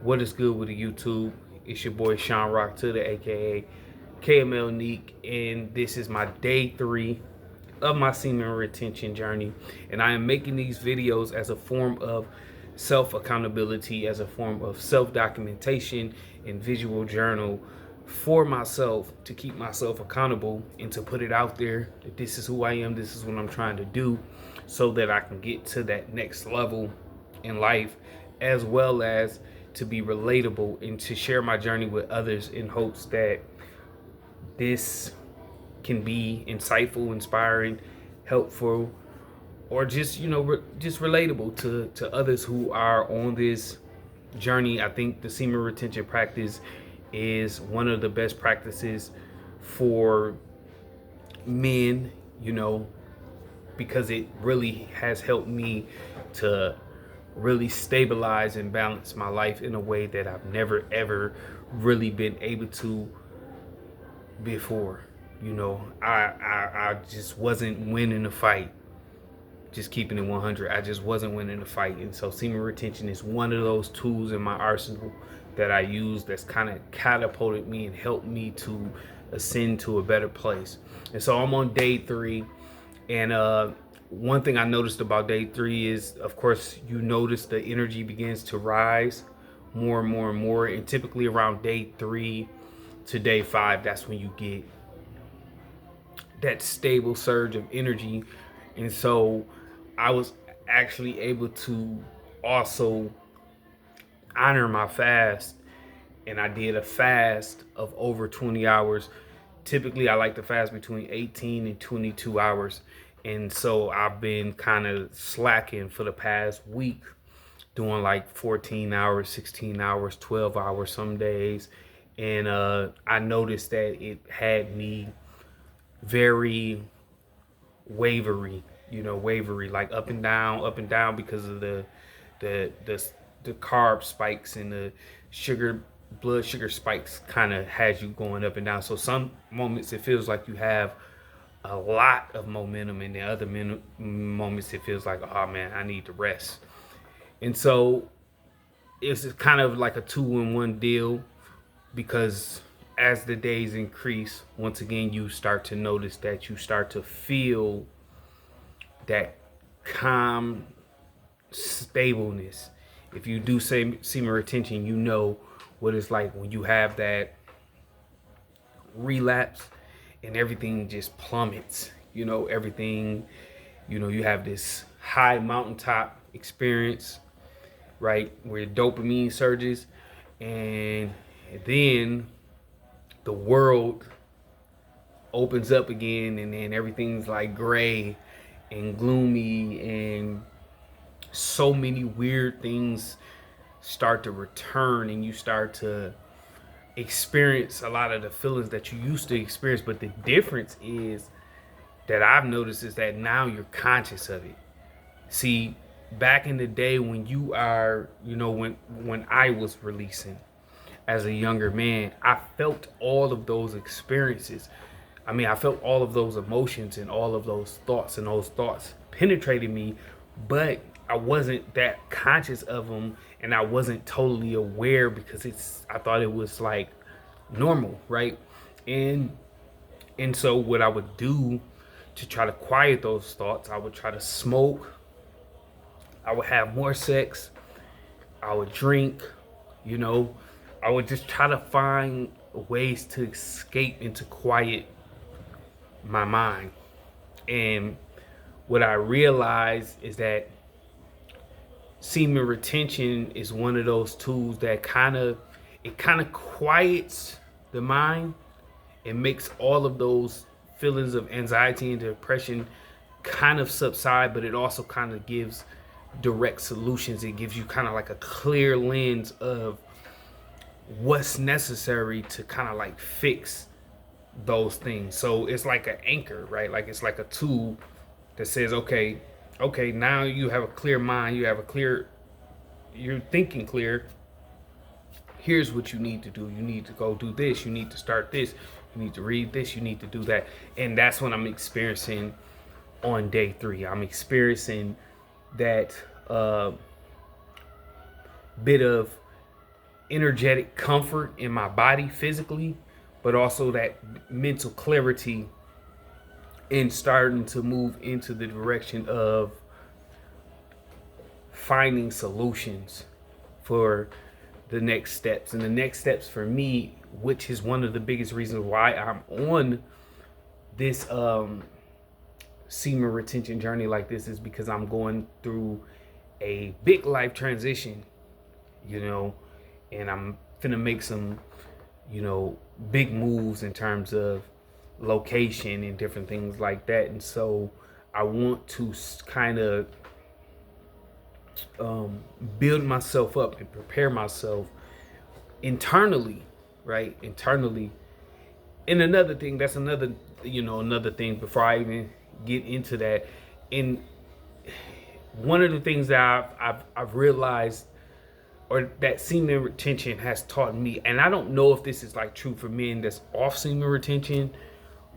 What is good with the YouTube? It's your boy Sean Rock to the aka KML Neek, and this is my day 3 of my semen retention journey. And I am making these videos as a form of self accountability, as a form of self documentation and visual journal for myself, to keep myself accountable and to put it out there that this is who I am, this is what I'm trying to do, so that I can get to that next level in life, as well as to be relatable and to share my journey with others in hopes that this can be insightful, inspiring, helpful, or just just relatable to others who are on this journey. I think the semen retention practice is one of the best practices for men, because it really has helped me to really stabilize and balance my life in a way that I've never ever really been able to before. I just wasn't winning the fight. Just keeping it 100, I just wasn't winning the fight, and so semen retention is one of those tools in my arsenal that I use that's kind of catapulted me and helped me to ascend to a better place. And so I'm on day 3, and one thing I noticed about day 3 is, of course, you notice the energy begins to rise more and more and more. And typically around day 3 to day 5, that's when you get that stable surge of energy. And so I was actually able to also honor my fast. And I did a fast of over 20 hours. Typically, I like to fast between 18 and 22 hours. And so I've been kind of slacking for the past week, doing like 14 hours, 16 hours, 12 hours some days. And I noticed that it had me very wavery, like up and down because of the carb spikes, and the blood sugar spikes kind of has you going up and down. So some moments it feels like you have a lot of momentum, and the other moments it feels like, oh man, I need to rest. And so it's kind of like a 2-in-1 deal, because as the days increase, once again you start to notice that you start to feel that calm stableness. If you do say semen retention, you know what it's like when you have that relapse and everything just plummets. Everything, you have this high mountaintop experience, right, where dopamine surges, and then the world opens up again, and then everything's like gray and gloomy, and so many weird things start to return, and you start to experience a lot of the feelings that you used to experience. But the difference is that I've noticed is that now you're conscious of it. See, back in the day when you are, when I was releasing as a younger man, I felt all of those experiences. I felt all of those emotions and all of those thoughts, and those thoughts penetrated me, but I wasn't that conscious of them, and I wasn't totally aware, because I thought it was like normal, right? And so what I would do to try to quiet those thoughts, I would try to smoke, I would have more sex, I would drink, I would just try to find ways to escape and to quiet my mind. And what I realized is that semen retention is one of those tools that kind of quiets the mind and makes all of those feelings of anxiety and depression kind of subside, but it also kind of gives direct solutions. It gives you kind of like a clear lens of what's necessary to kind of like fix those things. So it's like an anchor, right? Like it's like a tool that says, okay, now you have a clear mind, you're thinking clear. Here's what you need to do. You need to go do this, you need to start this, you need to read this, you need to do that. And that's what I'm experiencing on day 3. I'm experiencing that bit of energetic comfort in my body physically, but also that mental clarity in starting to move into the direction of finding solutions for the next steps. And the next steps for me, which is one of the biggest reasons why I'm on this semen retention journey like this, is because I'm going through a big life transition, you know, and I'm finna make some, you know, big moves in terms of location and different things like that. And so I want to kind of build myself up and prepare myself internally, right? Internally. And another thing, that's another, you know, another thing before I even get into that. And one of the things that I've realized, or that semen retention has taught me, and I don't know if this is like true for men that's off semen retention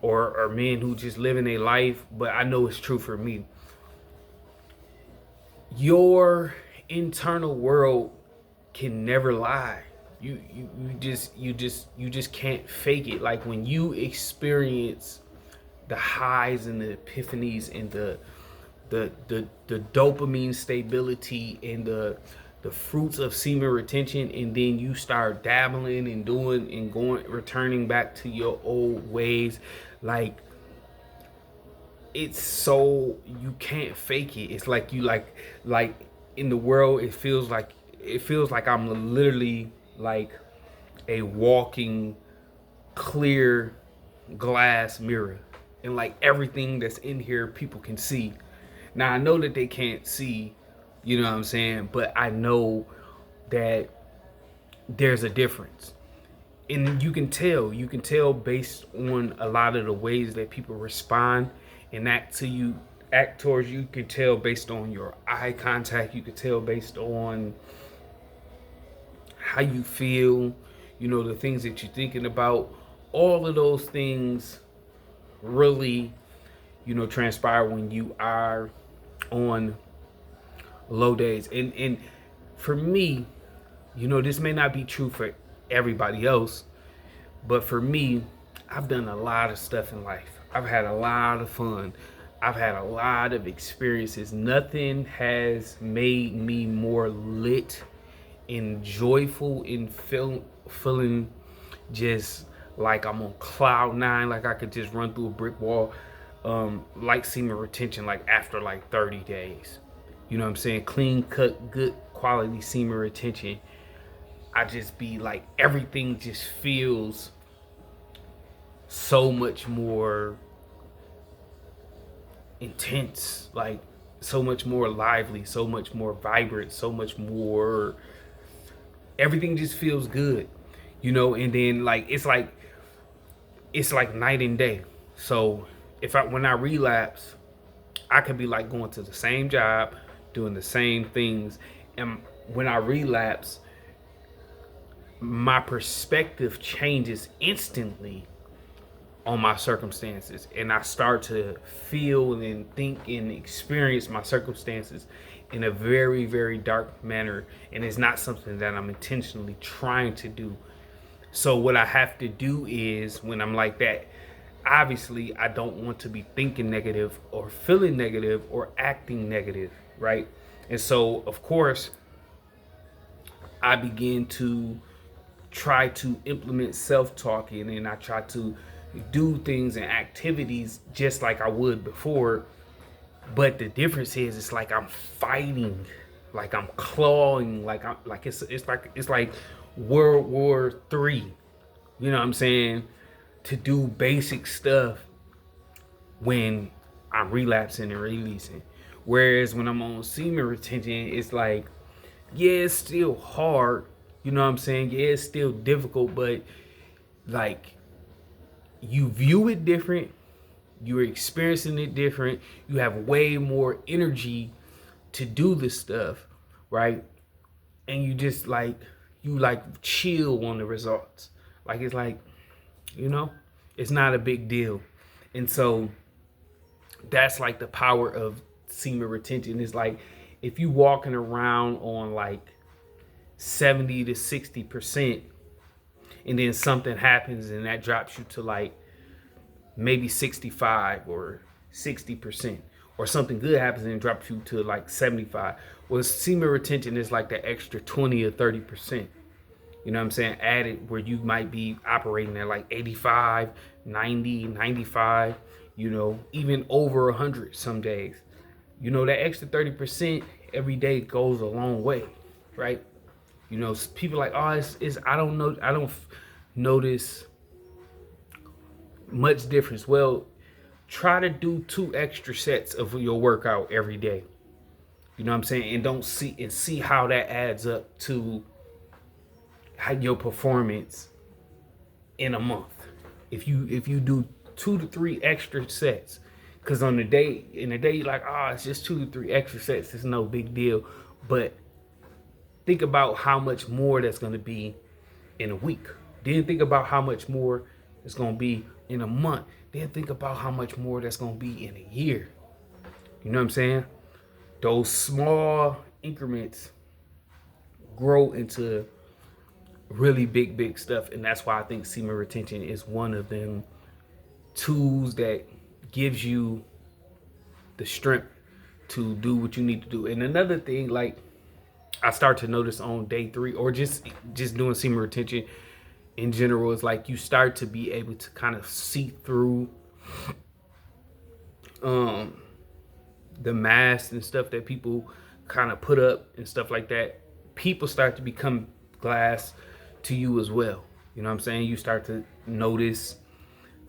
or men who just living a life, but I know it's true for me. Your internal world can never lie. You just can't fake it. Like when you experience the highs and the epiphanies and the dopamine stability and the fruits of semen retention, and then you start dabbling and doing and going, returning back to your old ways, like it's so, you can't fake it. It's like you like in the world, it feels like I'm literally like a walking clear glass mirror, and like everything that's in here people can see. Now I know that they can't see, you know what I'm saying, but I know that there's a difference. And you can tell based on a lot of the ways that people respond and act towards you. You can tell based on your eye contact. You can tell based on how you feel, you know, the things that you're thinking about. All of those things really, you know, transpire when you are on low days. And for me, you know, this may not be true for everybody else, but for me, I've done a lot of stuff in life. I've had a lot of fun. I've had a lot of experiences. Nothing has made me more lit and joyful and feeling just like I'm on cloud nine, like I could just run through a brick wall, like semen retention, like after like 30 days. You know what I'm saying? Clean cut, good quality semen retention. I just be like, everything just feels so much more intense, like so much more lively, so much more vibrant, so much more, everything just feels good, you know. And then like it's like night and day. So when I relapse, I could be like going to the same job, doing the same things, and when I relapse, my perspective changes instantly on my circumstances, and I start to feel and think and experience my circumstances in a very, very dark manner, and it's not something that I'm intentionally trying to do. So what I have to do is, when I'm like that, obviously I don't want to be thinking negative or feeling negative or acting negative, right? And so of course I begin to try to implement self-talking, and I try to do things and activities just like I would before. But the difference is, it's like I'm fighting, like I'm clawing, like I'm like it's like World War III. You know what I'm saying? To do basic stuff when I'm relapsing and releasing. Whereas when I'm on semen retention, it's like, yeah, it's still hard. You know what I'm saying? Yeah, it's still difficult, but like you view it different. You're experiencing it different. You have way more energy to do this stuff, right? And you just like, you like chill on the results. Like it's like, you know, it's not a big deal. And so that's like the power of semen retention. It's like if you walking around on like 70 to 60%, and then something happens and that drops you to like maybe 65 or 60%, or something good happens and it drops you to like 75. Well, semen retention is like the extra 20 or 30%. You know what I'm saying? Added, where you might be operating at like 85, 90, 95, you know, even over 100 some days. You know, that extra 30% every day goes a long way, right? You know, people like, oh, it's I don't know, I don't notice much difference. Well, try to do 2 extra sets of your workout every day. You know what I'm saying? And see how that adds up to your performance in a month. If you do 2 to 3 extra sets, because in a day you're like, it's just 2 to 3 extra sets, it's no big deal. But think about how much more that's going to be in a week. Then think about how much more it's going to be in a month. Then think about how much more that's going to be in a year. You know what I'm saying? Those small increments grow into really big stuff. And that's why I think semen retention is one of them tools that gives you the strength to do what you need to do. And another thing, like, I start to notice on day 3, or just doing semen retention in general, is like you start to be able to kind of see through the masks and stuff that people kind of put up and stuff like that. People start to become glass to you as well. You know what I'm saying? You start to notice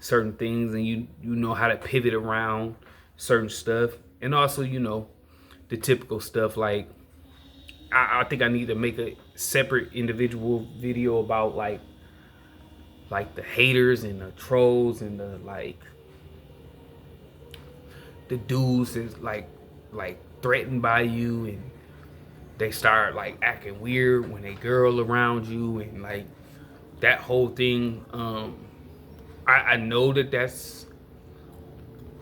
certain things, and you know how to pivot around certain stuff. And also, you know, the typical stuff, like I think I need to make a separate individual video about like the haters and the trolls and the dudes is like threatened by you, and they start like acting weird when they girl around you, and like that whole thing. I know that that's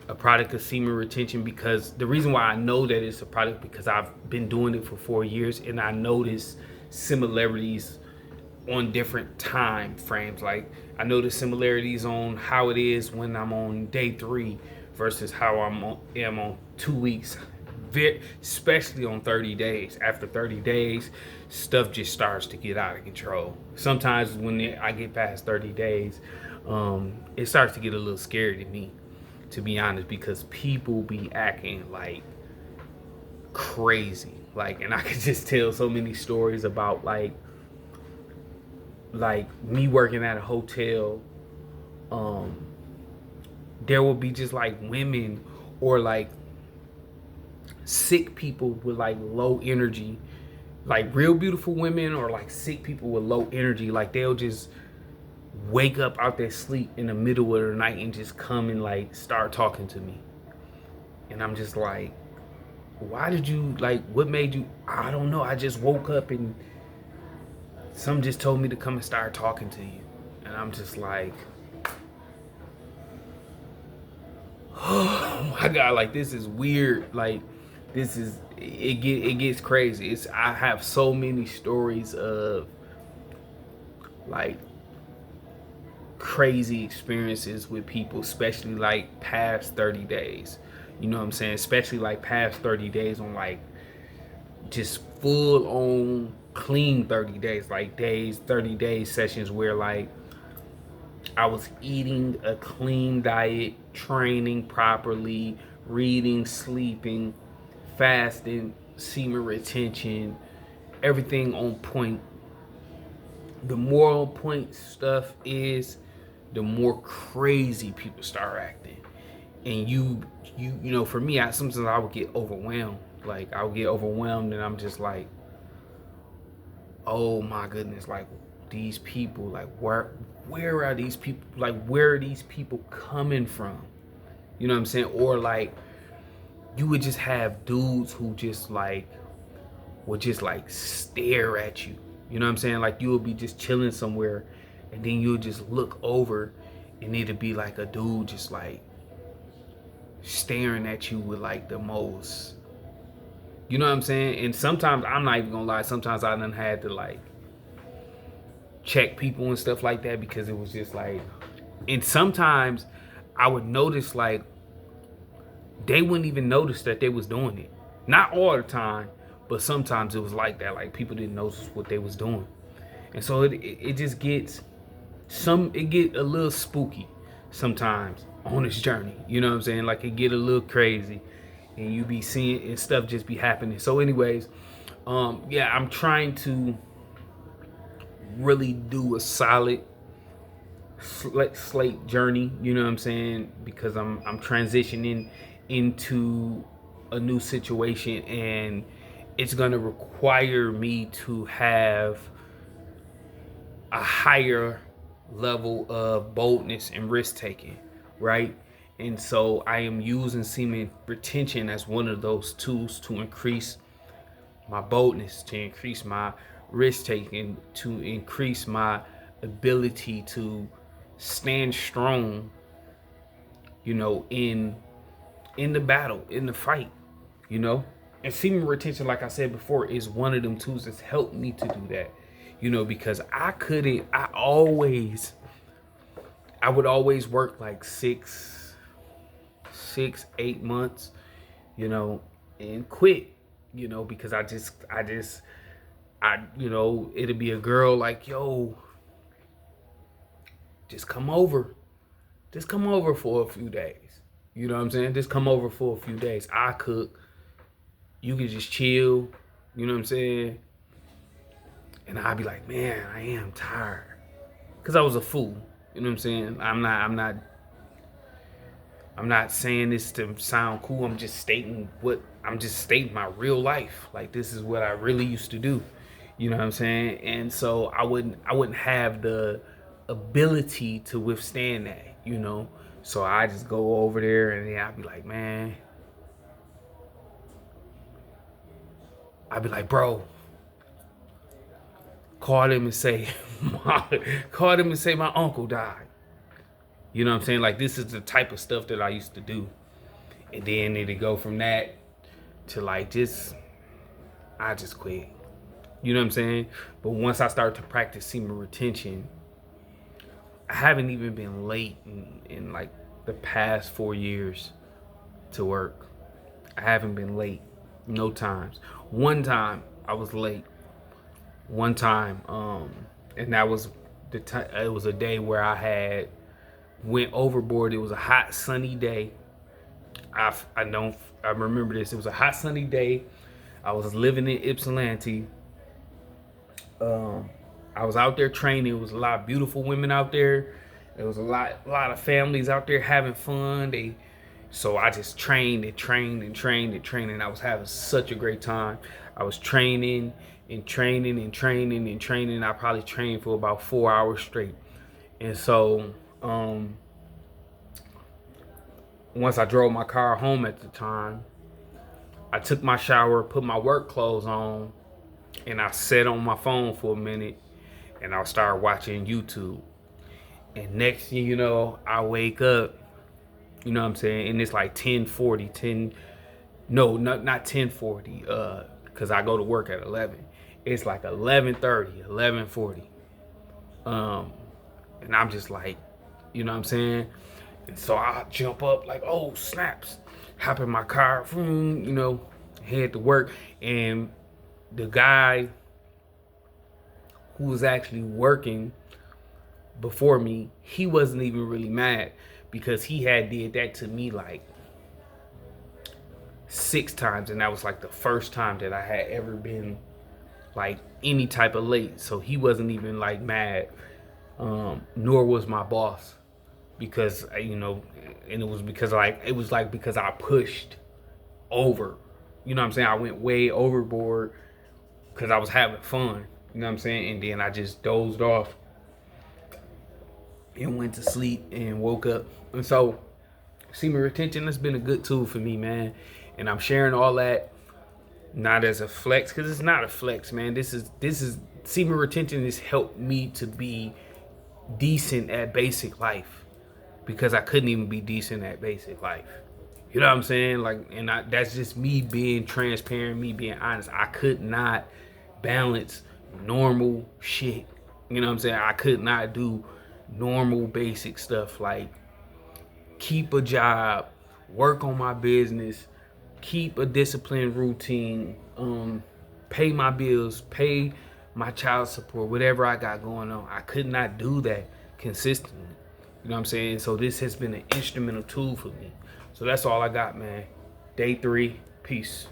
a product of semen retention, because the reason why I know that it's a product, because I've been doing it for 4 years, and I notice similarities on different time frames. Like, I notice similarities on how it is when I'm on day 3 versus how I am on 2 weeks, especially on 30 days. After 30 days, stuff just starts to get out of control. Sometimes when I get past 30 days, it starts to get a little scary to me, to be honest, because people be acting like crazy. Like, and I could just tell so many stories about like me working at a hotel. There will be just like women or like sick people with like low energy, like real beautiful women, or like sick people with low energy. Like, they'll just wake up out their sleep in the middle of the night and just come and like start talking to me. And I'm just like, why did you, like, what made you? I don't know. I just woke up and some just told me to come and start talking to you. And I'm just like, oh my God, like, this is weird. Like, this is, it gets crazy. I have so many stories of like crazy experiences with people, especially like past 30 days. You know what I'm saying? Especially like past 30 days on like just full on clean 30 days, like 30 days sessions where like I was eating a clean diet, training properly, reading, sleeping, fasting, semen retention, everything on point. The more on point stuff is, the more crazy people start acting. And you know, for me, sometimes I would get overwhelmed. Like, I would get overwhelmed, and I'm just like, oh my goodness, like, these people, like, where are these people? Like, where are these people coming from? You know what I'm saying? Or like, you would just have dudes who just like would just like stare at you. You know what I'm saying? Like, you would be just chilling somewhere, and then you'll just look over, and it'd be like a dude just like staring at you with like the most You know what I'm saying? And sometimes, I'm not even gonna lie, sometimes I done had to like check people and stuff like that, because it was just like, and sometimes I would notice like they wouldn't even notice that they was doing it. Not all the time, but sometimes it was like that. Like people didn't notice what they was doing. And so it just gets it get a little spooky sometimes on this journey. You know what I'm saying? Like it get a little crazy, and you be seeing and stuff just be happening. So anyways, yeah, I'm trying to really do a solid slate journey, you know what I'm saying? Because I'm transitioning into a new situation, and it's gonna require me to have a higher level of boldness and risk taking, right? And so I am using semen retention as one of those tools to increase my boldness, to increase my risk taking, to increase my ability to stand strong, you know, in the battle, in the fight, you know. And semen retention, like I said before, is one of them tools that's helped me to do that, you know, because I would always work like 8 months, you know, and quit, you know, because you know, it'd be a girl like, yo, just come over for a few days. You know what I'm saying? Just come over for a few days. I cook. You can just chill. You know what I'm saying? And I'd be like, man, I am tired. Because I was a fool. You know what I'm saying? I'm not saying this to sound cool. I'm just stating my real life. Like, this is what I really used to do. You know what I'm saying? And so I wouldn't have the ability to withstand that, you know. So I just go over there, and then I'd be like, man, I'd be like, bro, call them and say my uncle died. You know what I'm saying? Like, this is the type of stuff that I used to do. And then it'd go from that to like I just quit. You know what I'm saying? But once I started to practice semen retention, I haven't even been late in like the past 4 years to work. I haven't been late. No times. One time I was late. One time, and that was it was a day where I had went overboard. It was a hot sunny day. I remember this. It was a hot sunny day. I was living in Ypsilanti. I was out there training. It was a lot of beautiful women out there. There was a lot of families out there having fun. So I just trained and trained and trained and trained, and I was having such a great time. I was training and training and training and training. I probably trained for about 4 hours straight. And so once I drove my car home at the time, I took my shower, put my work clothes on, and I sat on my phone for a minute, and I started watching YouTube. And next thing you know, I wake up, you know what I'm saying, and it's like 10:40, no, not 10:40, because I go to work at 11. It's like 11:30, 11:40. And I'm just like, you know what I'm saying? And so I jump up like, oh, snaps. Hop in my car, you know, head to work. And the guy who was actually working before me, he wasn't even really mad, because he had did that to me like 6 times, and that was like the first time that I had ever been like any type of late. So he wasn't even like mad, nor was my boss, because you know, and it was because because I pushed over. You know what I'm saying? I went way overboard because I was having fun. You know what I'm saying? And then I just dozed off and went to sleep and woke up. And so semen retention has been a good tool for me, man. And I'm sharing all that not as a flex, because it's not a flex, man. This is semen retention has helped me to be decent at basic life, because I couldn't even be decent at basic life. You know what I'm saying? Like, and that's just me being transparent, me being honest. I could not balance normal shit. You know what I'm saying? I could not do normal basic stuff like keep a job, work on my business, keep a disciplined routine, pay my bills, pay my child support, whatever I got going on. I could not do that consistently. You know what I'm saying? So this has been an instrumental tool for me. So that's all I got, man. Day 3. Peace.